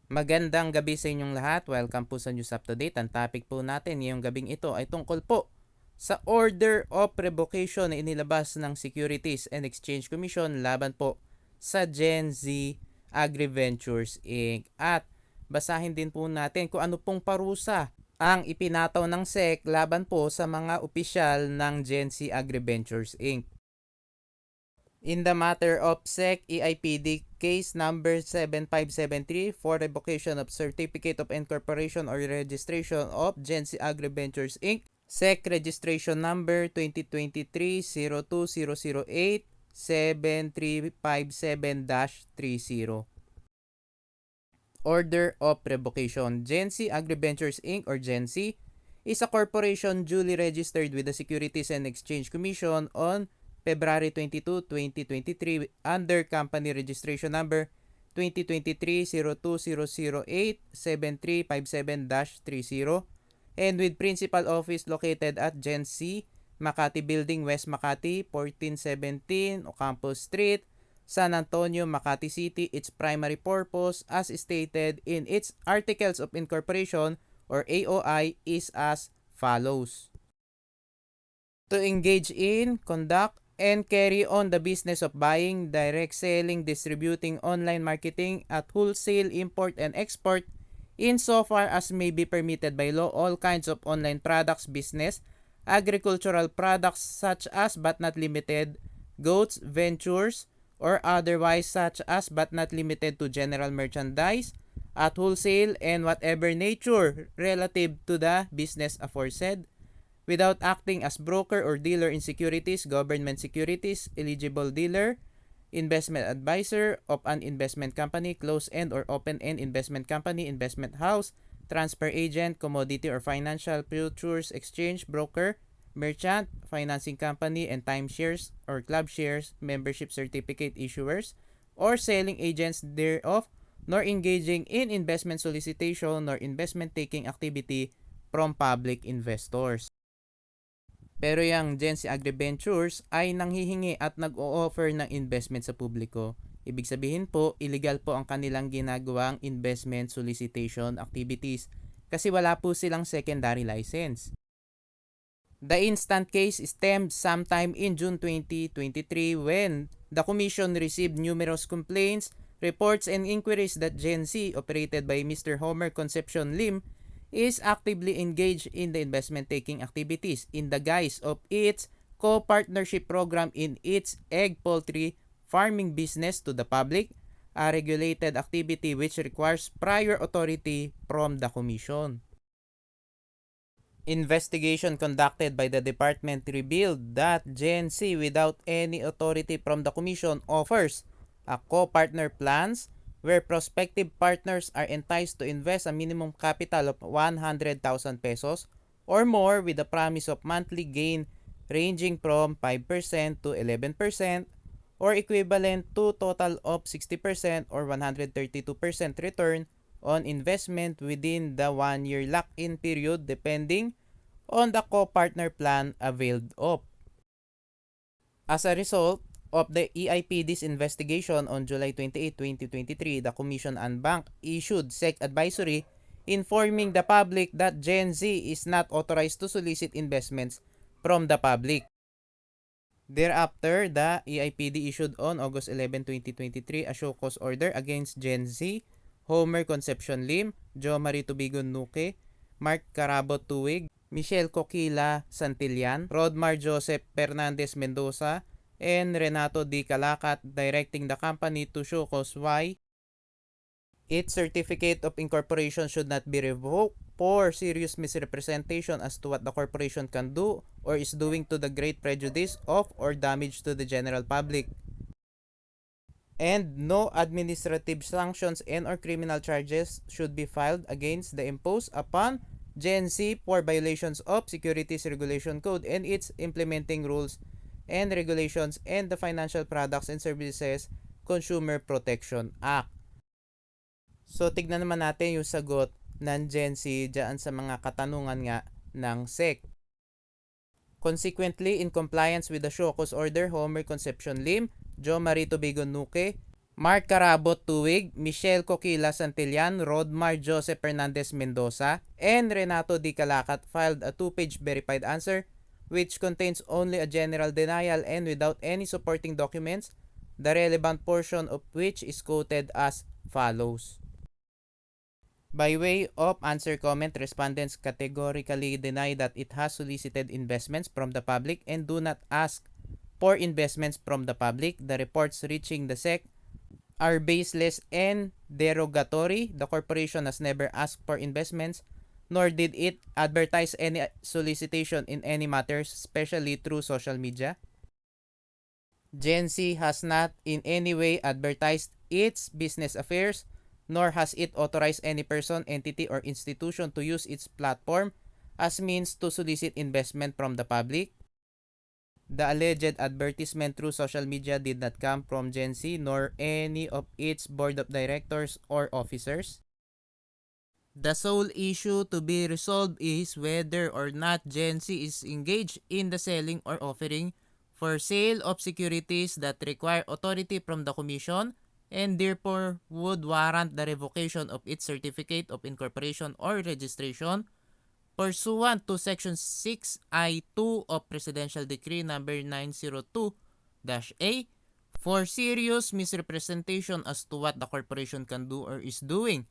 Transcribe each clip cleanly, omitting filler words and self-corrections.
Magandang gabi sa inyong lahat. Welcome po sa News Up to Date. Ang topic po natin ngayong gabing ito ay tungkol po sa Order of Revocation na inilabas ng Securities and Exchange Commission laban po sa Gen Z AgriVentures Inc. At basahin din po natin kung ano pong parusa ang ipinataw ng SEC laban po sa mga opisyal ng Gen Z AgriVentures Inc. In the matter of SEC EIPD case number 7573 for revocation of Certificate of Incorporation or Registration of Gen Z AgriVentures Inc., SEC registration number 2023-02008 7357-30. Order of Revocation. Gen Z AgriVentures Inc. or Gen Z is a corporation duly registered with the Securities and Exchange Commission on February 22, 2023 under company registration number 2023-02008-7357-30 and with principal office located at Gen Z, Makati Building, West Makati, 1417 Ocampo Street, San Antonio, Makati City. Its primary purpose as stated in its Articles of Incorporation or AOI is as follows: to engage in, conduct, and carry on the business of buying, direct selling, distributing, online marketing at wholesale import and export insofar as may be permitted by law all kinds of online products business, agricultural products such as but not limited, goods, ventures, or otherwise such as but not limited to general merchandise at wholesale and whatever nature relative to the business aforesaid, without acting as broker or dealer in securities, government securities, eligible dealer, investment advisor of an investment company, closed-end or open-end investment company, investment house, transfer agent, commodity or financial futures exchange broker, merchant, financing company, and timeshares or club shares, membership certificate issuers, or selling agents thereof, nor engaging in investment solicitation nor investment taking activity from public investors. Pero yung Gen Z AgriVentures ay nanghihingi at nag-o-offer ng investment sa publiko. Ibig sabihin po, illegal po ang kanilang ginagawang investment solicitation activities kasi wala po silang secondary license. The instant case stemmed sometime in June 2023 when the Commission received numerous complaints, reports, and inquiries that Gen Z, operated by Mr. Homer Concepcion Lim, is actively engaged in the investment taking activities in the guise of its co-partnership program in its egg poultry farming business to the public, a regulated activity which requires prior authority from the Commission. Investigation conducted by the department revealed that Gen Z, without any authority from the Commission, offers a co-partner plans where prospective partners are enticed to invest a minimum capital of 100,000 pesos or more with the promise of monthly gain ranging from 5% to 11% or equivalent to total of 60% or 132% return on investment within the 1-year lock-in period depending on the co-partner plan availed of. As a result of the EIPD's investigation on July 28, 2023, the Commission on Bank issued SEC advisory informing the public that Gen Z is not authorized to solicit investments from the public. Thereafter, the EIPD issued on August 11, 2023 a show cause order against Gen Z, Homer Concepcion Lim, Jo Marie Tubigon Nuque, Mark Carabot Tuwig, Michelle Coquila Santillan, Rodmar Joseph Fernandez Mendoza, and Renato D. Calacat, directing the company to show cause why its certificate of incorporation should not be revoked for serious misrepresentation as to what the corporation can do or is doing to the great prejudice of or damage to the general public. And no administrative sanctions and or criminal charges should be filed against the imposed upon Gen Z for violations of Securities Regulation Code and its implementing rules and regulations and the Financial Products and Services Consumer Protection Act. So tignan naman natin yung sagot ng Gen Z dyan sa mga katanungan nga ng SEC. Consequently, in compliance with the show cause order, Homer Concepcion Lim, Jo Marie Tubigon Nuque, Mark Carabot Tuwig, Michelle Coquila Santillan, Rodmar Joseph Fernandez Mendoza, and Renato Di Calacat filed a 2-page verified answer which contains only a general denial and without any supporting documents, the relevant portion of which is quoted as follows. By way of answer comment, respondents categorically deny that it has solicited investments from the public and do not ask for investments from the public. The reports reaching the SEC are baseless and derogatory. The corporation has never asked for investments, nor did it advertise any solicitation in any matters, especially through social media. Gen-Z has not in any way advertised its business affairs, nor has it authorized any person, entity, or institution to use its platform as means to solicit investment from the public. The alleged advertisement through social media did not come from Gen-Z nor any of its board of directors or officers. The sole issue to be resolved is whether or not Gen-Z is engaged in the selling or offering for sale of securities that require authority from the Commission and therefore would warrant the revocation of its certificate of incorporation or registration pursuant to Section 6I2 of Presidential Decree Number 902-A for serious misrepresentation as to what the corporation can do or is doing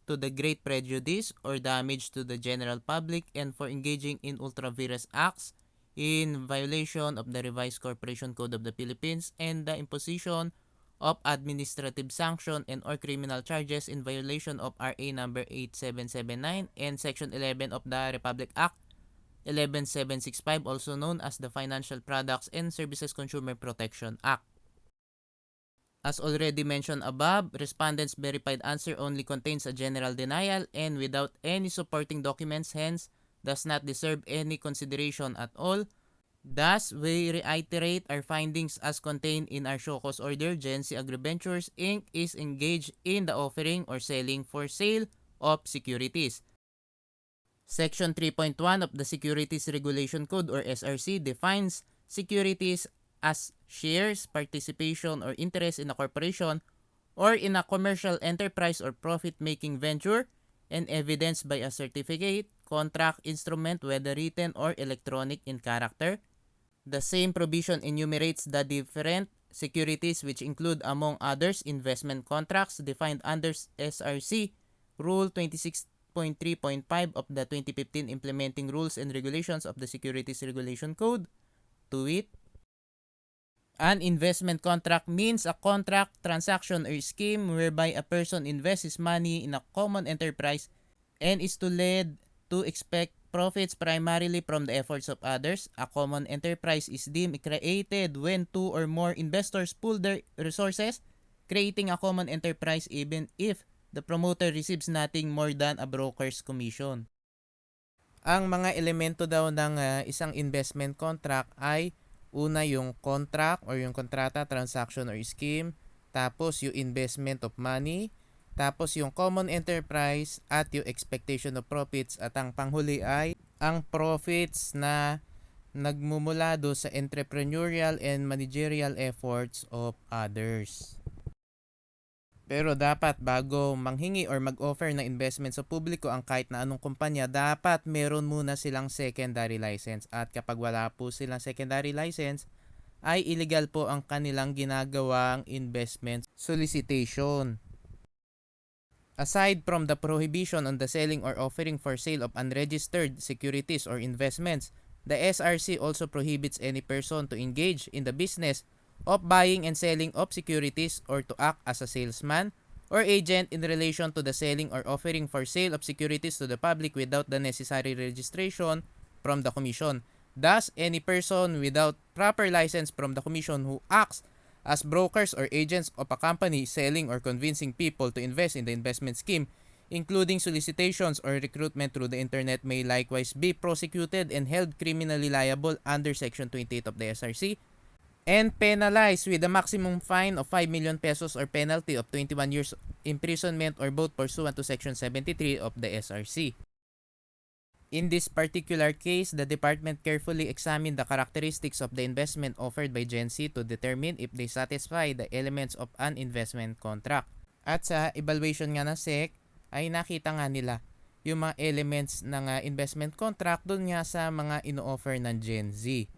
to the great prejudice or damage to the general public and for engaging in ultra-vires acts in violation of the revised Corporation Code of the Philippines and the imposition of administrative sanction and or criminal charges in violation of RA number 8779 and Section 11 of the Republic Act 11765, also known as the Financial Products and Services Consumer Protection Act. As already mentioned above, respondents' verified answer only contains a general denial and without any supporting documents, hence does not deserve any consideration at all. Thus, we reiterate our findings as contained in our show cause order. Gen-Z AgriVentures Inc. is engaged in the offering or selling for sale of securities. Section 3.1 of the Securities Regulation Code or SRC defines securities as shares, participation, or interest in a corporation or in a commercial enterprise or profit-making venture and evidenced by a certificate, contract, instrument, whether written or electronic in character. The same provision enumerates the different securities which include, among others, investment contracts defined under SRC Rule 26.3.5 of the 2015 Implementing Rules and Regulations of the Securities Regulation Code. To wit, an investment contract means a contract, transaction, or scheme whereby a person invests his money in a common enterprise and is to led to expect profits primarily from the efforts of others. A common enterprise is deemed created when two or more investors pool their resources, creating a common enterprise even if the promoter receives nothing more than a broker's commission. Ang mga elemento daw ng isang investment contract ay una yung contract or yung kontrata, transaction or scheme, tapos yung investment of money, tapos yung common enterprise at yung expectation of profits at ang panghuli ay ang profits na nagmumula do sa entrepreneurial and managerial efforts of others. Pero dapat bago manghingi or mag-offer ng investment sa publiko ang kahit na anong kumpanya, dapat meron muna silang secondary license. At kapag wala po silang secondary license, ay illegal po ang kanilang ginagawang investment solicitation. Aside from the prohibition on the selling or offering for sale of unregistered securities or investments, the SRC also prohibits any person to engage in the business of buying and selling of securities or to act as a salesman or agent in relation to the selling or offering for sale of securities to the public without the necessary registration from the Commission. Thus, any person without proper license from the Commission who acts as brokers or agents of a company selling or convincing people to invest in the investment scheme, including solicitations or recruitment through the internet, may likewise be prosecuted and held criminally liable under Section 28 of the SRC and penalized with a maximum fine of 5 million pesos or penalty of 21 years imprisonment or both pursuant to Section 73 of the SRC. In this particular case, the department carefully examined the characteristics of the investment offered by Gency to determine if they satisfy the elements of an investment contract. At sa evaluation nga ng SEC, ay nakita nga nila yung mga elements ng investment contract dun nga sa mga ino-offer ng Genzy.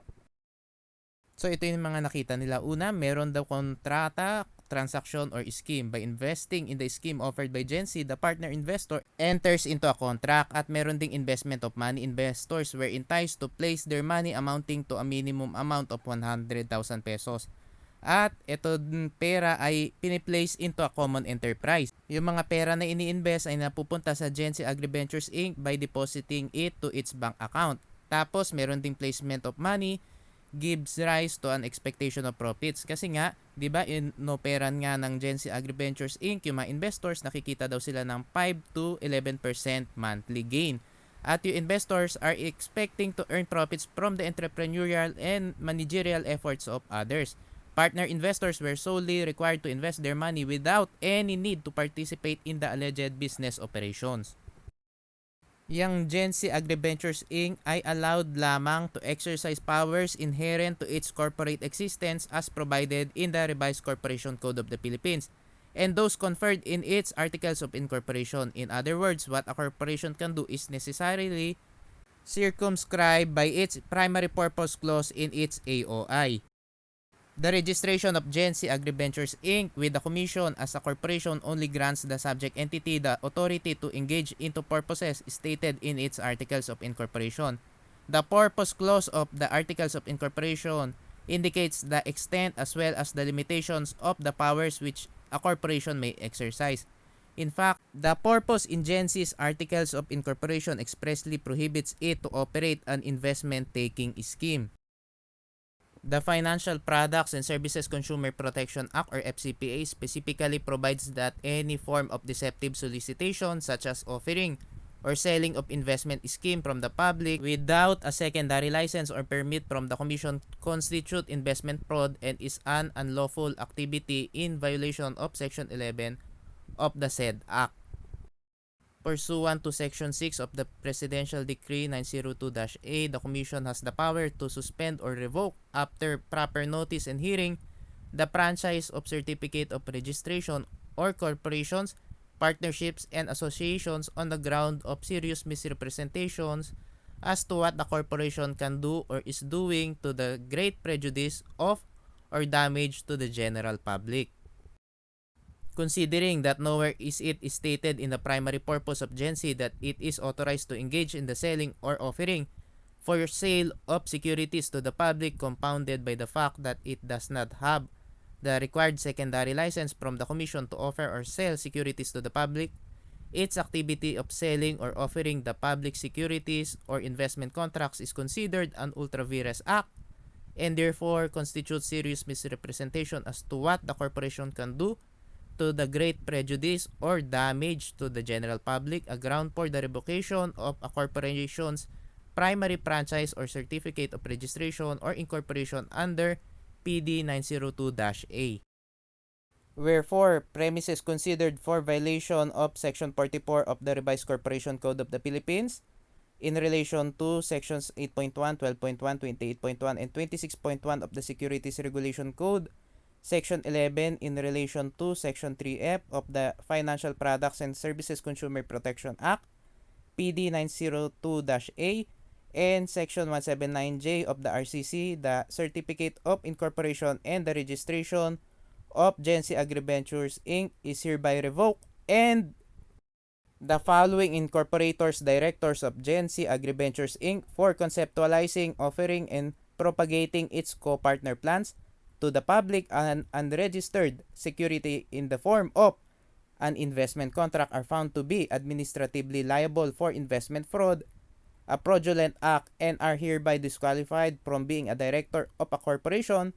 So ito yung mga nakita nila. Una, meron daw kontrata, transaction, or scheme. By investing in the scheme offered by Gency, the partner investor enters into a contract at meron ding investment of money. Investors were enticed to place their money amounting to a minimum amount of 100,000 pesos. At ito pera ay piniplace into a common enterprise. Yung mga pera na ini-invest ay napupunta sa Gency Agriventures Inc. by depositing it to its bank account. Tapos meron ding placement of money gives rise to an expectation of profits. Kasi nga, 'di ba, inoperan nga ng Gency Agriventures Inc. yung mga investors, nakikita daw sila ng 5 to 11% monthly gain. At yung investors are expecting to earn profits from the entrepreneurial and managerial efforts of others. Partner investors were solely required to invest their money without any need to participate in the alleged business operations. Yang Gency Agriventures Inc. ay allowed lamang to exercise powers inherent to its corporate existence as provided in the Revised Corporation Code of the Philippines and those conferred in its Articles of Incorporation. In other words, what a corporation can do is necessarily circumscribed by its primary purpose clause in its AOI. The registration of Gency Agriventures Inc. with the Commission as a corporation only grants the subject entity the authority to engage into purposes stated in its Articles of Incorporation. The purpose clause of the Articles of Incorporation indicates the extent as well as the limitations of the powers which a corporation may exercise. In fact, the purpose in Gency's Articles of Incorporation expressly prohibits it to operate an investment-taking scheme. The Financial Products and Services Consumer Protection Act or FCPA specifically provides that any form of deceptive solicitation such as offering or selling of investment scheme from the public without a secondary license or permit from the Commission constitute investment fraud and is an unlawful activity in violation of Section 11 of the said Act. Pursuant to Section 6 of the Presidential Decree 902-A, the Commission has the power to suspend or revoke, after proper notice and hearing, the franchise of certificate of registration or corporations, partnerships, and associations on the ground of serious misrepresentations as to what the corporation can do or is doing to the great prejudice of or damage to the general public. Considering that nowhere is it stated in the primary purpose of Gency that it is authorized to engage in the selling or offering for sale of securities to the public, compounded by the fact that it does not have the required secondary license from the Commission to offer or sell securities to the public, its activity of selling or offering the public securities or investment contracts is considered an ultra vires act and therefore constitutes serious misrepresentation as to what the corporation can do to the great prejudice or damage to the general public, a ground for the revocation of a corporation's primary franchise or certificate of registration or incorporation under PD 902-A. Wherefore, premises considered for violation of Section 44 of the Revised Corporation Code of the Philippines in relation to Sections 8.1, 12.1, 28.1, and 26.1 of the Securities Regulation Code, Section 11 in relation to Section 3F of the Financial Products and Services Consumer Protection Act, PD 902-A, and Section 179J of the RCC, the Certificate of Incorporation and the Registration of Gency Agriventures Inc. is hereby revoked, and the following incorporators, directors of Gency Agriventures Inc. for conceptualizing, offering, and propagating its co-partner plans to the public and unregistered security in the form of an investment contract are found to be administratively liable for investment fraud, a fraudulent act, and are hereby disqualified from being a director of a corporation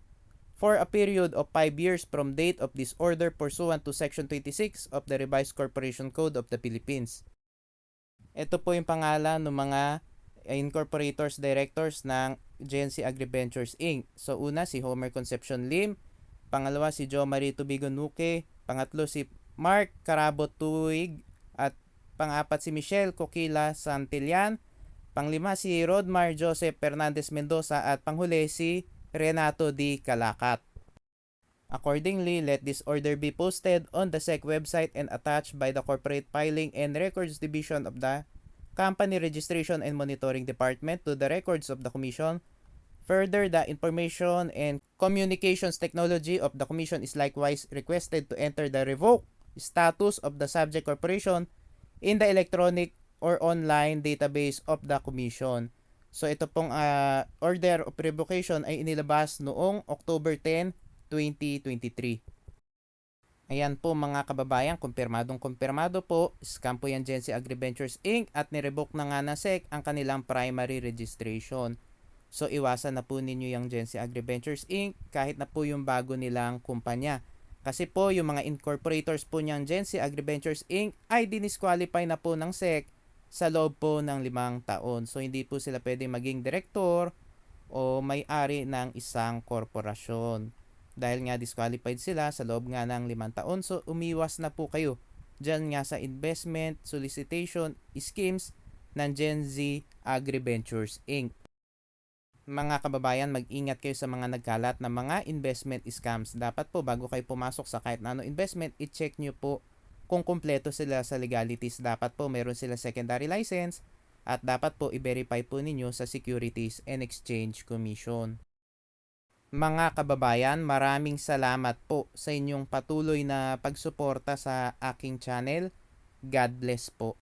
for a period of 5 years from date of this order pursuant to Section 26 of the Revised Corporation Code of the Philippines. Ito po yung pangalan ng mga incorporators, directors ng Gency Agriventures Inc. So una si Homer Concepcion Lim, pangalawa si Jo Marie Tubigo Nuque, pangatlo si Mark Carabot Tuig, at pangapat si Michelle Coquila Santillan, Panglima si Rodmar Joseph Fernandez Mendoza at panghuli si Renato D. Calacat. Accordingly, let this order be posted on the SEC website and attached by the Corporate Filing and Records Division of the Company Registration and Monitoring Department to the records of the Commission. Further, the information and communications technology of the Commission is likewise requested to enter the revoked status of the subject corporation in the electronic or online database of the Commission. So ito pong order of revocation ay inilabas noong October 10, 2023. Ayan po mga kababayan, kumpirmadong-kumpirmado po, scam po yan Gency AgriVentures Inc. at nirevoke na nga na SEC ang kanilang primary registration. So iwasan na po ninyo yung Gency AgriVentures Inc. kahit na po yung bago nilang kumpanya. Kasi po yung mga incorporators po niyang Gency AgriVentures Inc. ay dinisqualify na po ng SEC sa loob po ng 5 taon. So hindi po sila pwedeng maging direktor o may-ari ng isang korporasyon. Dahil nga disqualified sila sa loob nga ng 5 taon. So umiwas na po kayo dyan nga sa investment solicitation schemes ng Gency AgriVentures Inc. Mga kababayan, mag-ingat kayo sa mga nagkalat na mga investment scams. Dapat po bago kayo pumasok sa kahit na ano investment, i-check nyo po kung kumpleto sila sa legalities. Dapat po meron sila secondary license at dapat po i-verify po ninyo sa Securities and Exchange Commission. Mga kababayan, maraming salamat po sa inyong patuloy na pagsuporta sa aking channel. God bless po.